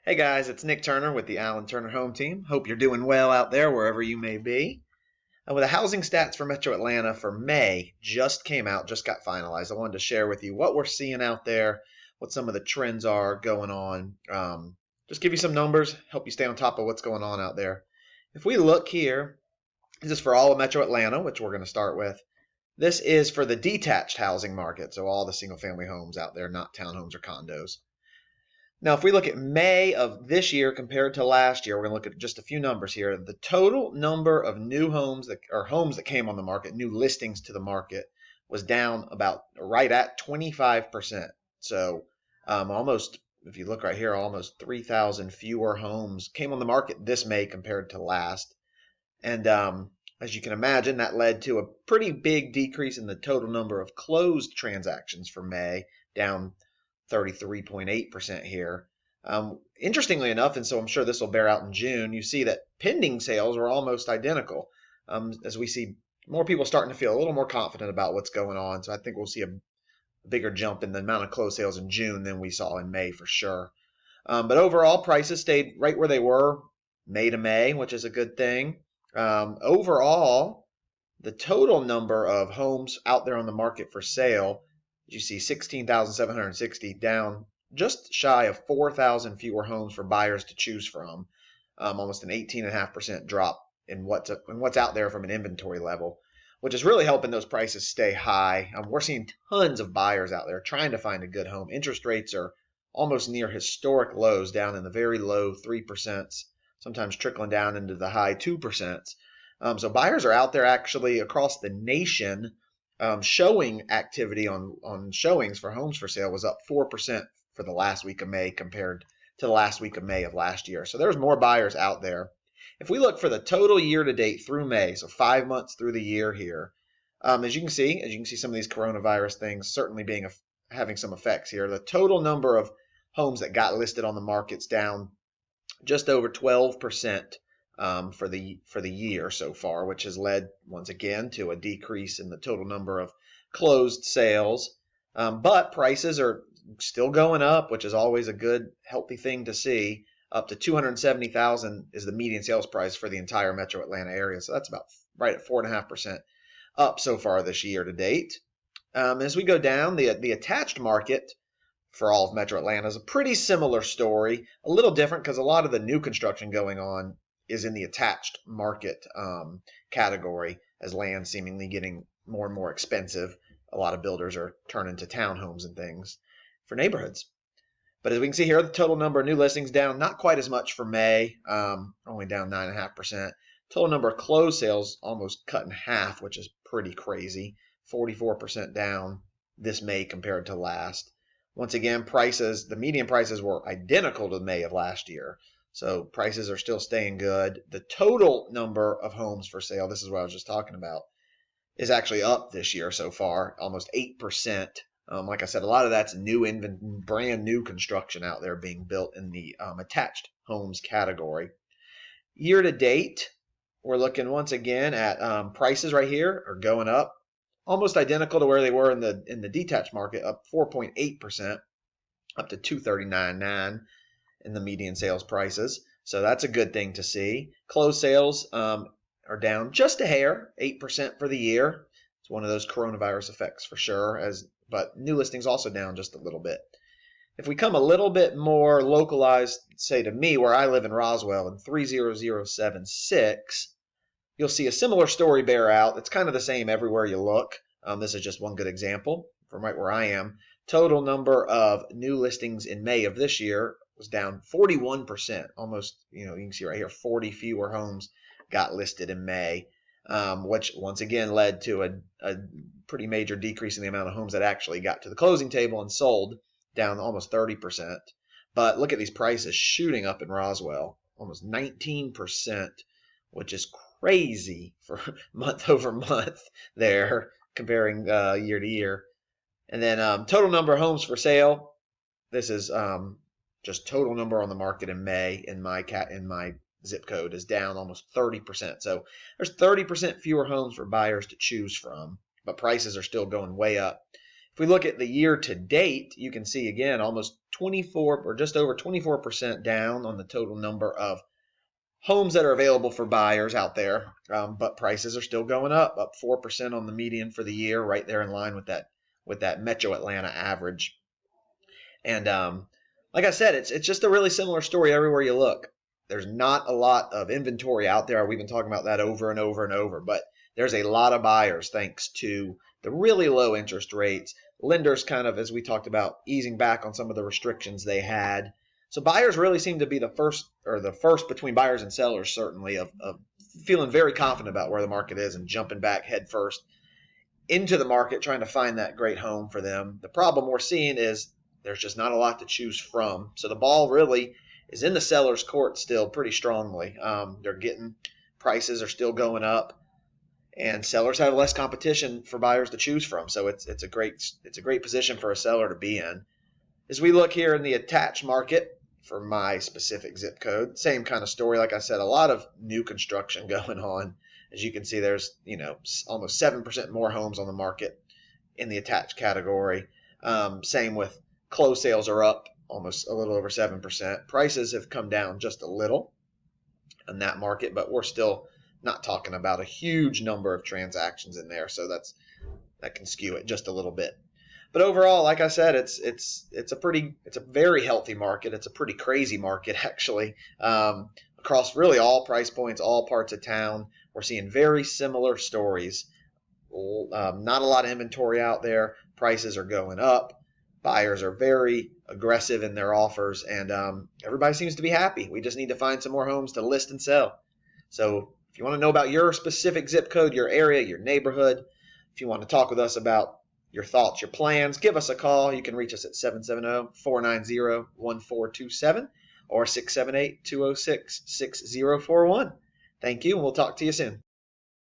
Hey guys, it's Nick Turner with the Allen Turner Home Team. Hope you're doing well out there wherever you may be. With the housing stats for Metro Atlanta for May just came out, just got finalized. I wanted to share with you what we're seeing out there, what some of the trends are going on. Just give you some numbers, help you stay on top of what's going on out there. If we look here, this is for all of Metro Atlanta, which we're going to start with. This is for the detached housing market, so all the single family homes out there, not townhomes or condos. Now, if we look at May of this year compared to last year, we're going to look at just a few numbers here. The total number of new homes that came on the market, new listings to the market, was down about right at 25%. So almost, if you look right here, almost 3,000 fewer homes came on the market this May compared to last. And as you can imagine, that led to a pretty big decrease in the total number of closed transactions for May, down 33.8% here. Interestingly enough, and so I'm sure this will bear out in June, you see that pending sales are almost identical, as we see more people starting to feel a little more confident about what's going on. So I think we'll see a bigger jump in the amount of closed sales in June than we saw in May for sure. But overall, prices stayed right where they were May to May, which is a good thing. Overall, the total number of homes out there on the market for sale, you see 16,760, down just shy of 4,000 fewer homes for buyers to choose from, almost an 18.5% drop in what's out there from an inventory level, which is really helping those prices stay high. We're seeing tons of buyers out there trying to find a good home. Interest rates are almost near historic lows, down in the very low 3%, sometimes trickling down into the high 2%. So buyers are out there actually across the nation. Showing activity on showings for homes for sale was up 4% for the last week of May compared to the last week of May of last year. So there's more buyers out there. If we look for the total year to date through May, so 5 months through the year here, as you can see some of these coronavirus things certainly having some effects here. The total number of homes that got listed on the market's down just over 12% for the year so far, which has led once again to a decrease in the total number of closed sales. But prices are still going up, which is always a good, healthy thing to see. Up to 270,000 is the median sales price for the entire Metro Atlanta area, so that's about right at 4.5% up so far this year to date. As we go down, the attached market for all of Metro Atlanta is a pretty similar story, a little different because a lot of the new construction going on is in the attached market category, as land seemingly getting more and more expensive. A lot of builders are turning to townhomes and things for neighborhoods. But as we can see here, the total number of new listings down, not quite as much for May, only down 9.5%. Total number of closed sales almost cut in half, which is pretty crazy, 44% down this May compared to last. Once again, the median prices were identical to May of last year. So prices are still staying good. The total number of homes for sale, this is what I was just talking about, is actually up this year so far, almost 8%. Like I said, a lot of that's brand new construction out there being built in the attached homes category. Year to date, we're looking once again at prices right here are going up, almost identical to where they were in the detached market, up 4.8%, up to 239.9 in the median sales prices. So that's a good thing to see. Closed sales are down just a hair, 8% for the year. It's one of those coronavirus effects for sure, but new listings also down just a little bit. If we come a little bit more localized, say to me, where I live in Roswell in 30076, you'll see a similar story bear out. It's kind of the same everywhere you look. This is just one good example from right where I am. Total number of new listings in May of this year was down 41%. Almost, you can see right here, 40 fewer homes got listed in May, which once again led to a pretty major decrease in the amount of homes that actually got to the closing table and sold, down almost 30%. But look at these prices shooting up in Roswell, almost 19%, which is crazy for month over month there, comparing year to year. And then total number of homes for sale. This is just total number on the market in May in my zip code is down almost 30%. So there's 30% fewer homes for buyers to choose from, but prices are still going way up. If we look at the year to date, you can see again almost 24 or just over 24% down on the total number of homes that are available for buyers out there, but prices are still going up 4% on the median for the year, right there in line with that Metro Atlanta average. And like I said, it's just a really similar story everywhere you look. There's not a lot of inventory out there. We've been talking about that over and over and over, but there's a lot of buyers thanks to the really low interest rates. Lenders kind of, as we talked about, easing back on some of the restrictions they had. So buyers really seem to be the first between buyers and sellers, certainly, of feeling very confident about where the market is and jumping back head first into the market, trying to find that great home for them. The problem we're seeing is there's just not a lot to choose from. So the ball really is in the seller's court still pretty strongly. They're getting prices are still going up, and sellers have less competition for buyers to choose from. So it's a great position for a seller to be in. As we look here in the attached market for my specific zip code, same kind of story. Like I said, a lot of new construction going on. As you can see, there's almost 7% more homes on the market in the attached category. Same with closed sales are up almost a little over 7%. Prices have come down just a little in that market, but we're still not talking about a huge number of transactions in there, so that can skew it just a little bit. But overall, like I said, it's a very healthy market. It's a pretty crazy market actually. Across really all price points, all parts of town, we're seeing very similar stories. Not a lot of inventory out there. Prices are going up. Buyers are very aggressive in their offers, and everybody seems to be happy. We just need to find some more homes to list and sell. So if you want to know about your specific zip code, your area, your neighborhood, if you want to talk with us about your thoughts, your plans, give us a call. You can reach us at 770-490-1427 or 678-206-6041. Thank you, and we'll talk to you soon.